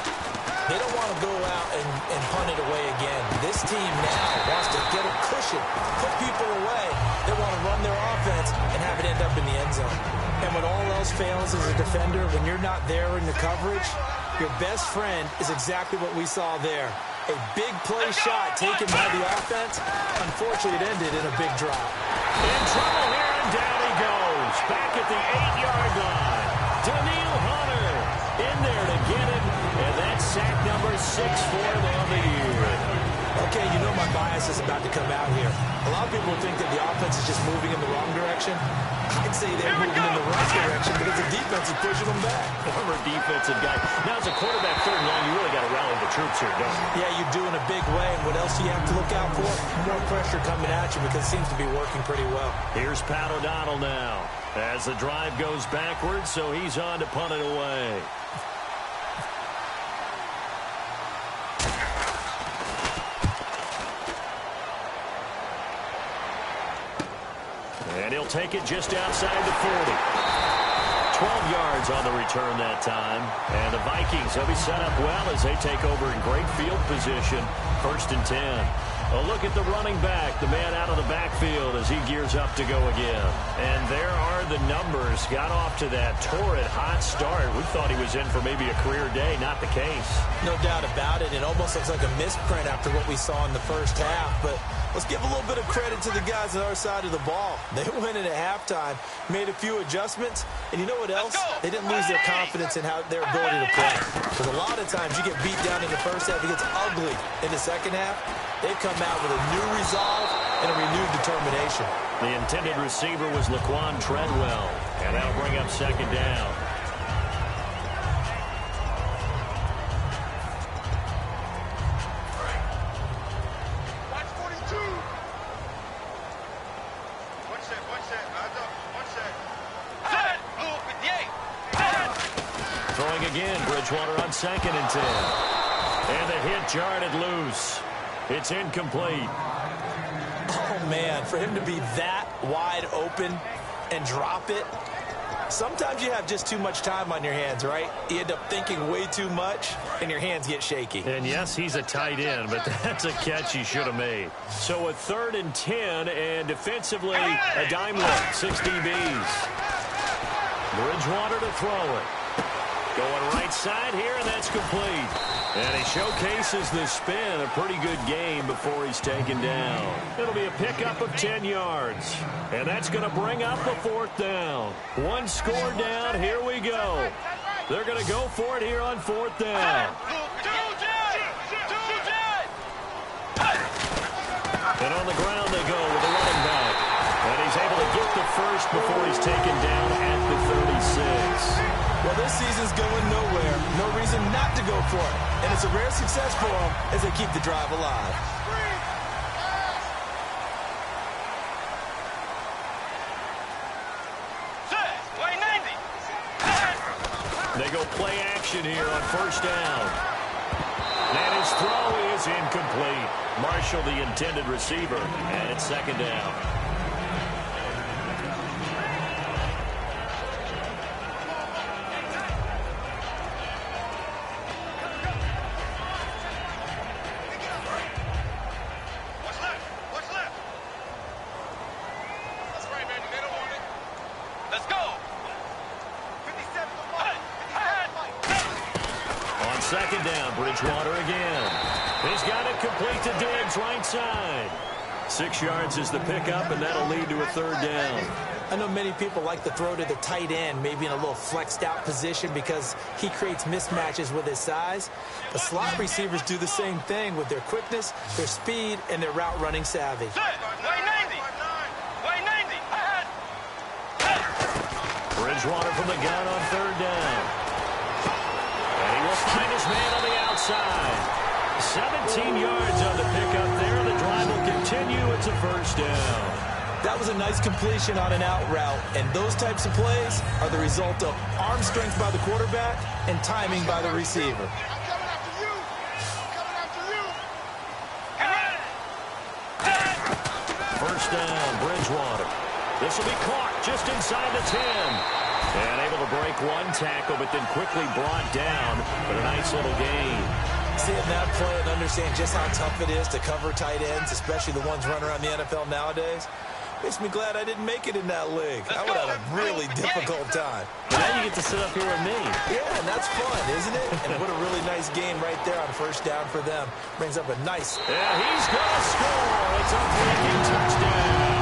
They don't want to go out and punt it away again. This team now wants to get a cushion, put people away. They want to run their offense and have it end up in the end zone. And when all else fails as a defender, when you're not there in the coverage, your best friend is exactly what we saw there. A big play shot taken by the offense. Unfortunately, it ended in a big drop. In trouble here and down back at the 8-yard line. Daniil Hunter in there to get it, and that's sack number 6 for him on the year. Okay, you know my bias is about to come out here. A lot of people think that the offense is just moving in the wrong direction. I'd say they're moving in the right direction because the defense is pushing them back. Former defensive guy. Now, as a quarterback, third and long, you really got to rally the troops here, don't you? Yeah, you do in a big way. And what else do you have to look out for? More pressure coming at you because it seems to be working pretty well. Here's Pat O'Donnell now as the drive goes backwards, so he's on to punt it away. And he'll take it just outside the 40. 12 yards on the return that time. And the Vikings will be set up well as they take over in great field position. 1st and 10. A look at the running back, the man out of the backfield as he gears up to go again. And there are the numbers. Got off to that torrid hot start. We thought he was in for maybe a career day. Not the case. No doubt about it. It almost looks like a misprint after what we saw in the first half. But let's give a little bit of credit to the guys on our side of the ball. They went in at halftime, made a few adjustments, and you know what else? They didn't lose their confidence in their ability to play. Because a lot of times you get beat down in the first half, it gets ugly in the second half. They've come out with a new resolve and a renewed determination. The intended receiver was Laquan Treadwell, and that'll bring up 2nd down. Throwing again, Bridgewater on 2nd and 10. And the hit jarred loose. It's incomplete. Oh, man, for him to be that wide open and drop it, sometimes you have just too much time on your hands, right? You end up thinking way too much, and your hands get shaky. And, yes, he's a tight end, but that's a catch he should have made. So a 3rd and 10, and defensively, a dime look, 6 DBs. Bridgewater to throw it. Going right side here, and that's complete. And he showcases the spin. A pretty good game before he's taken down. It'll be a pickup of 10 yards. And that's going to bring up a 4th down. One score down. Here we go. They're going to go for it here on 4th down. And on the ground they go with the running back. And he's able to get the first before he's taken down at the 36. Well, this season's going nowhere. No reason not to go for it. And it's a rare success for them as they keep the drive alive. They go play action here on 1st down. And his throw is incomplete. Marshall, the intended receiver, and it's 2nd down. Bridgewater again. He's got it complete to Diggs, right side. 6 yards is the pickup, and that'll lead to a 3rd down. I know many people like to throw to the tight end, maybe in a little flexed out position because he creates mismatches with his size. The slot receivers do the same thing with their quickness, their speed, and their route running savvy. Bridgewater from the gun on 3rd down. And he will find his man on the outside. 17 yards on the pickup there. The drive will continue. It's a 1st down. That was a nice completion on an out route, and those types of plays are the result of arm strength by the quarterback and timing by the receiver. First down, Bridgewater. This will be caught just inside the 10. And able to break one tackle, but then quickly brought down. But a nice little gain. Seeing that play and understand just how tough it is to cover tight ends, especially the ones running around the NFL nowadays, makes me glad I didn't make it in that league. I would have a really difficult time. But now you get to sit up here with me. Yeah, and that's fun, isn't it? And what a really nice game right there on 1st down for them. Brings up a nice... Yeah, he's going to score. It's a breaking touchdown.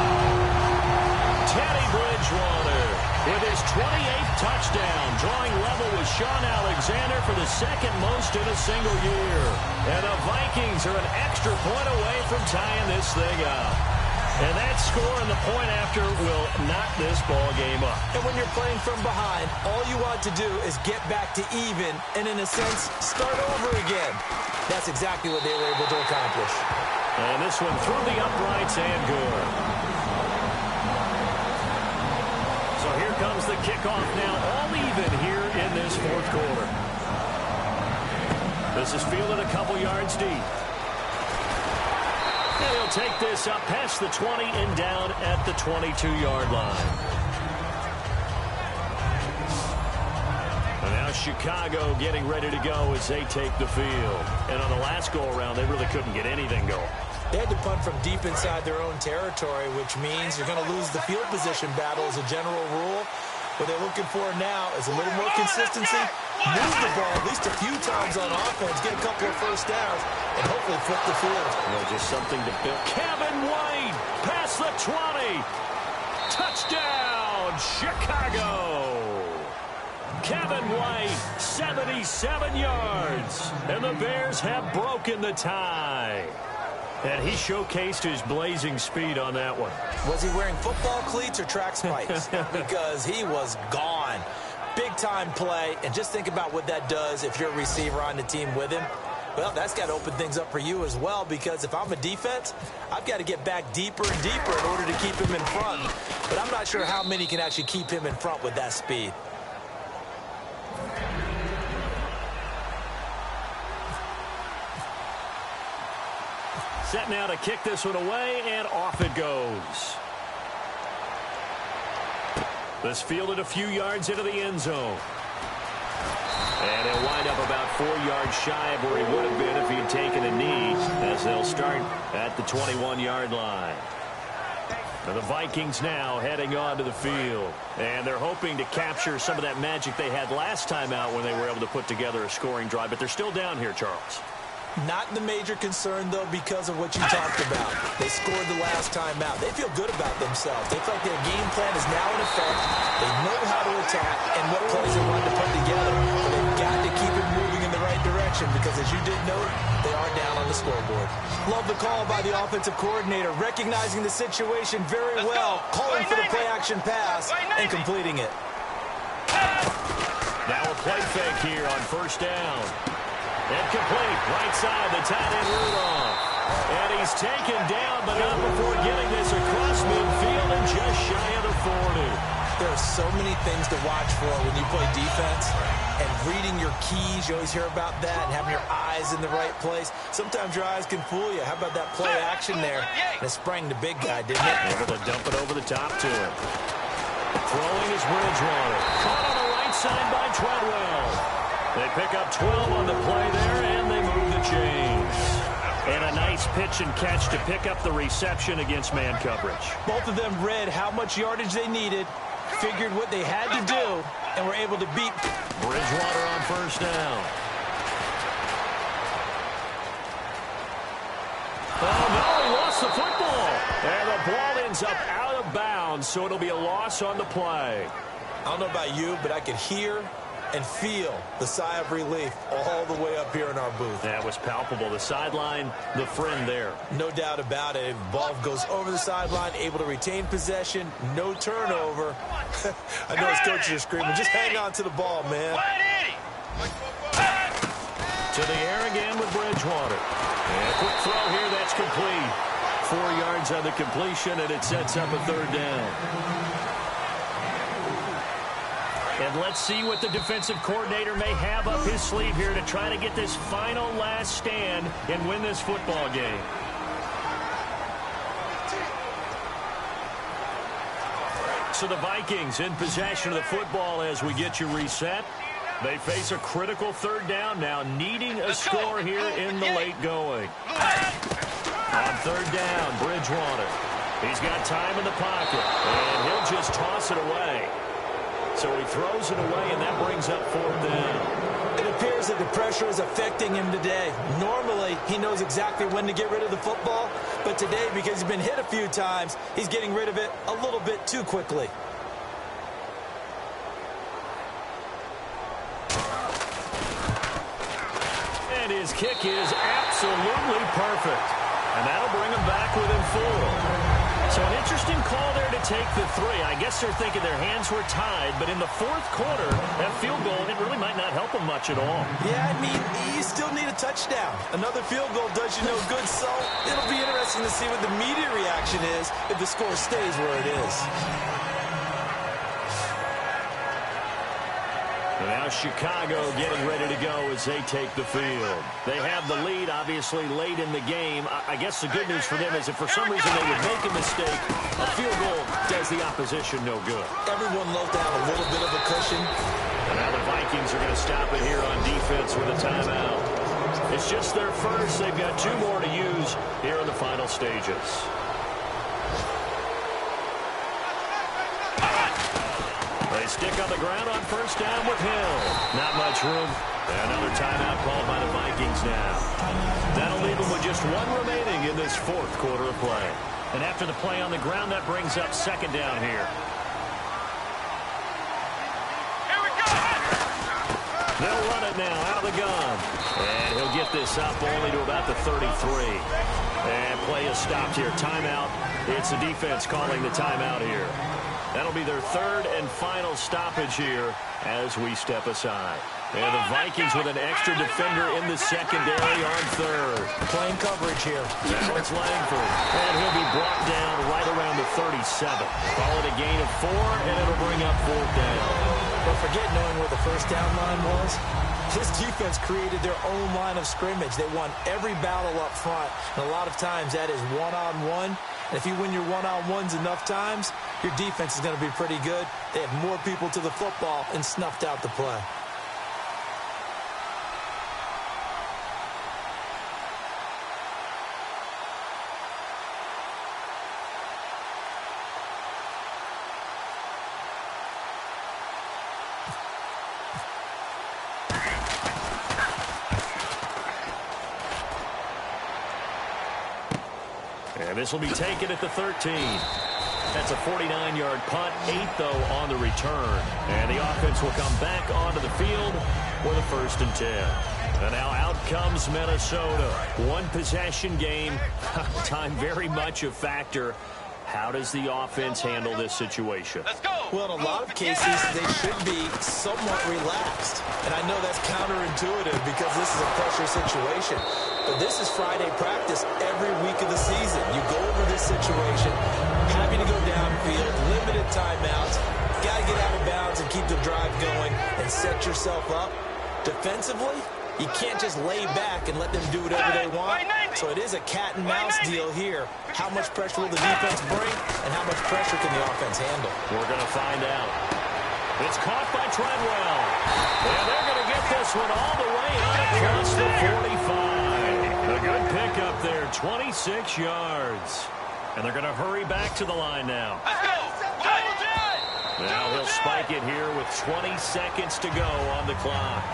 Teddy Bridgewater. with his 28th touchdown, drawing level with Sean Alexander for the second most in a single year. And the Vikings are an extra point away from tying this thing up. And that score and the point after will knock this ball game up. And when you're playing from behind, all you want to do is get back to even and, in a sense, start over again. That's exactly what they were able to accomplish. And this one through the uprights and good. So here comes the kickoff now, all even here in this fourth quarter. This is fielded a couple yards deep. And he'll take this up past the 20 and down at the 22-yard line. And now Chicago getting ready to go as they take the field. And on the last go-around, they really couldn't get anything going. They had to punt from deep inside their own territory, which means you're going to lose the field position battle as a general rule. What they're looking for now is a little more consistency, move the ball at least a few times on offense, get a couple of first downs, and hopefully flip the field. Just something to build. Kevin White past the 20. Touchdown, Chicago. Kevin White, 77 yards. And the Bears have broken the tie. And he showcased his blazing speed on that one. Was he wearing football cleats or track spikes? Because he was gone. Big-time play, and just think about what that does if you're a receiver on the team with him. Well, that's got to open things up for you as well, because if I'm a defense, I've got to get back deeper and deeper in order to keep him in front. But I'm not sure how many can actually keep him in front with that speed. Set now to kick this one away, and off it goes. This fielded a few yards into the end zone. And he'll wind up about 4 yards shy of where he would have been if he had taken a knee, as they'll start at the 21-yard line. And the Vikings now heading onto the field. And they're hoping to capture some of that magic they had last time out when they were able to put together a scoring drive. But they're still down here, Charles. Not the major concern, though, because of what you talked about. They scored the last time out. They feel good about themselves. They feel like their game plan is now in effect. They know how to attack and what plays they want to put together. But they've got to keep it moving in the right direction because, as you did note, they are down on the scoreboard. Love the call by the offensive coordinator, recognizing the situation very well, calling for the play-action pass and completing it. Now a play fake here on first down. And complete, right side, the tight end Rudolph. And he's taken down, but not before getting this across midfield and just shy of the 40. There are so many things to watch for when you play defense. And reading your keys, you always hear about that, and having your eyes in the right place. Sometimes your eyes can fool you. How about that play action there? And it sprang the big guy, didn't it? Able to dump it over the top to him. Throwing is Bridgewater. Caught on the right side by Treadwell. They pick up 12 on the play there, and they move the chains. And a nice pitch and catch to pick up the reception against man coverage. Both of them read how much yardage they needed, figured what they had to do, and were able to beat Bridgewater on first down. Oh, no, he lost the football. And the ball ends up out of bounds, so it'll be a loss on the play. I don't know about you, but I could hear and feel the sigh of relief all the way up here in our booth. That was palpable. The sideline, the friend there. No doubt about it. Ball goes over the sideline, able to retain possession, no turnover. I know his coaches are screaming, just hang on to the ball, man. To the air again with Bridgewater. And a quick throw here, that's complete. 4 yards on the completion, and it sets up a third down. And let's see what the defensive coordinator may have up his sleeve here to try to get this final last stand and win this football game. So the Vikings in possession of the football as we get you reset. They face a critical third down now, needing a score here in the late going. On third down, Bridgewater. He's got time in the pocket, and he'll just toss it away. So he throws it away, and that brings up fourth down. It appears that the pressure is affecting him today. Normally, he knows exactly when to get rid of the football, but today, because he's been hit a few times, he's getting rid of it a little bit too quickly. his kick is absolutely perfect. And that'll bring him back within 4. So an interesting call there to take the 3. I guess they're thinking their hands were tied, but in the fourth quarter, that field goal, it really might not help them much at all. Yeah, I mean, you still need a touchdown. Another field goal does you no good, so it'll be interesting to see what the media reaction is if the score stays where it is. And now Chicago getting ready to go as they take the field. They have the lead, obviously, late in the game. I guess the good news for them is if for some reason they would make a mistake, a field goal does the opposition no good. Everyone loves to have a little bit of a cushion. And now the Vikings are going to stop it here on defense with a timeout. It's just their first. They've got 2 more to use here in the final stages. They stick on the ground on first down with Hill. Not much room. Another timeout called by the Vikings now. That'll leave them with just 1 remaining in this fourth quarter of play. And after the play on the ground, that brings up second down here. Here we go! They'll run it now out of the gun. And he'll get this up only to about the 33. And play is stopped here. Timeout. It's the defense calling the timeout here. That'll be their 3rd and final stoppage here as we step aside. And the Vikings with an extra defender in the secondary on 3rd. Playing coverage here. Now it's Langford. And he'll be brought down right around the 37. Call it a gain of 4, and it'll bring up 4th down. But forget knowing where the first down line was. This defense created their own line of scrimmage. They won every battle up front. And a lot of times that is one-on-one. And if you win your one-on-ones enough times, your defense is going to be pretty good. They have more people to the football and snuffed out the play. And this will be taken at the 13. That's a 49-yard punt, 8 though on the return. And the offense will come back onto the field for the 1st and 10. And now out comes Minnesota. 1 possession game. Time very much a factor. How does the offense handle this situation? Let's go! Well, in a lot of cases, they should be somewhat relaxed. And I know that's counterintuitive because this is a pressure situation. But this is Friday practice every week of the season. You go over this situation, having to go downfield, limited timeouts, got to get out of bounds and keep the drive going and set yourself up. Defensively, you can't just lay back and let them do whatever they want. So it is a cat and mouse deal here. How much pressure will the defense bring and how much pressure can the offense handle? We're going to find out. It's caught by Treadwell. And they're going to get this one all the way out across the 45. A good pickup there, 26 yards. And they're going to hurry back to the line now. Let's go! Now he'll spike it here with 20 seconds to go on the clock.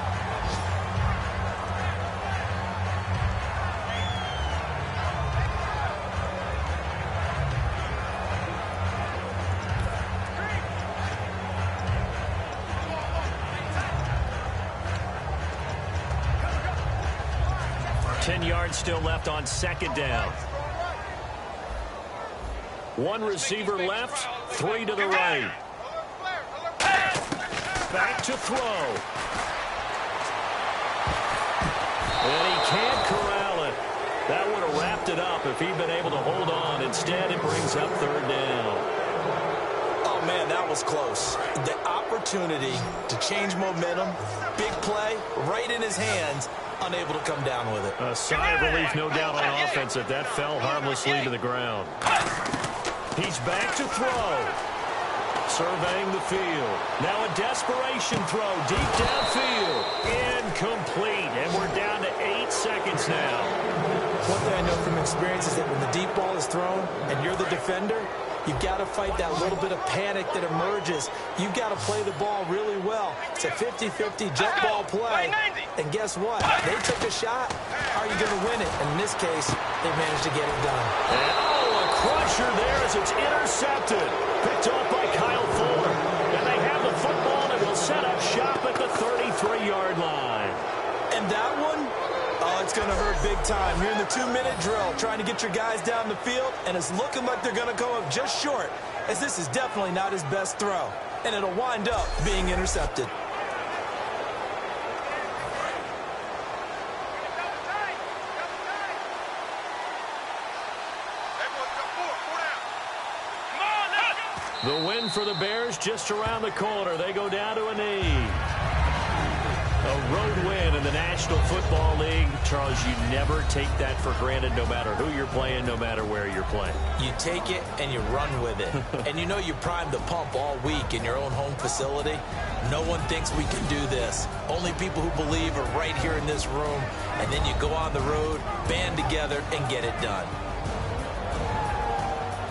Still left on second down. 1 receiver left, 3 to the right. Back to throw. And he can't corral it. That would have wrapped it up if he'd been able to hold on. Instead, it brings up 3rd down. Oh, man, that was close. The opportunity to change momentum, big play, right in his hands, unable to come down with it. A sigh of relief, no doubt, on offense that fell harmlessly to the ground. He's back to throw. Surveying the field. Now a desperation throw deep downfield. Incomplete. And we're down to 8 seconds now. One thing I know from experience is that when the deep ball is thrown and you're the defender, you've got to fight that little bit of panic that emerges. You've got to play the ball really well. It's a 50-50 jump ball play. And guess what? They took a shot. How are you going to win it? And in this case, they managed to get it done. And a crusher there as it's intercepted. Picked off by Kyle Fuller. And they have the football and will set up shop at the 33-yard line. And that one, Oh, it's going to hurt big time. You're in the 2-minute drill trying to get your guys down the field, and it's looking like they're going to go up just short, as this is definitely not his best throw, and it'll wind up being intercepted. The win for the Bears just around the corner. They go down to a knee. A road win in the National Football League. Charles, you never take that for granted no matter who you're playing, no matter where you're playing. You take it and you run with it. And you know you primed the pump all week in your own home facility. No one thinks we can do this. Only people who believe are right here in this room. And then you go on the road, band together, and get it done.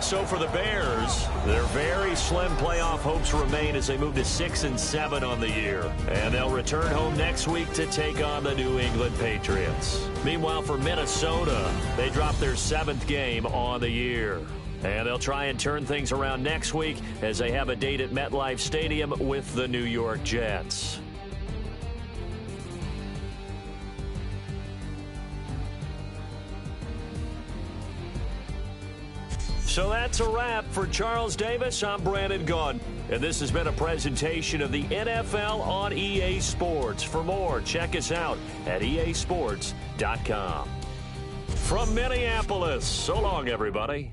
So for the Bears, their very slim playoff hopes remain as they move to 6-7 on the year. And they'll return home next week to take on the New England Patriots. Meanwhile, for Minnesota, they drop their 7th game on the year. And they'll try and turn things around next week as they have a date at MetLife Stadium with the New York Jets. So that's a wrap. For Charles Davis, I'm Brandon Gaudin. And this has been a presentation of the NFL on EA Sports. For more, check us out at easports.com. From Minneapolis, so long, everybody.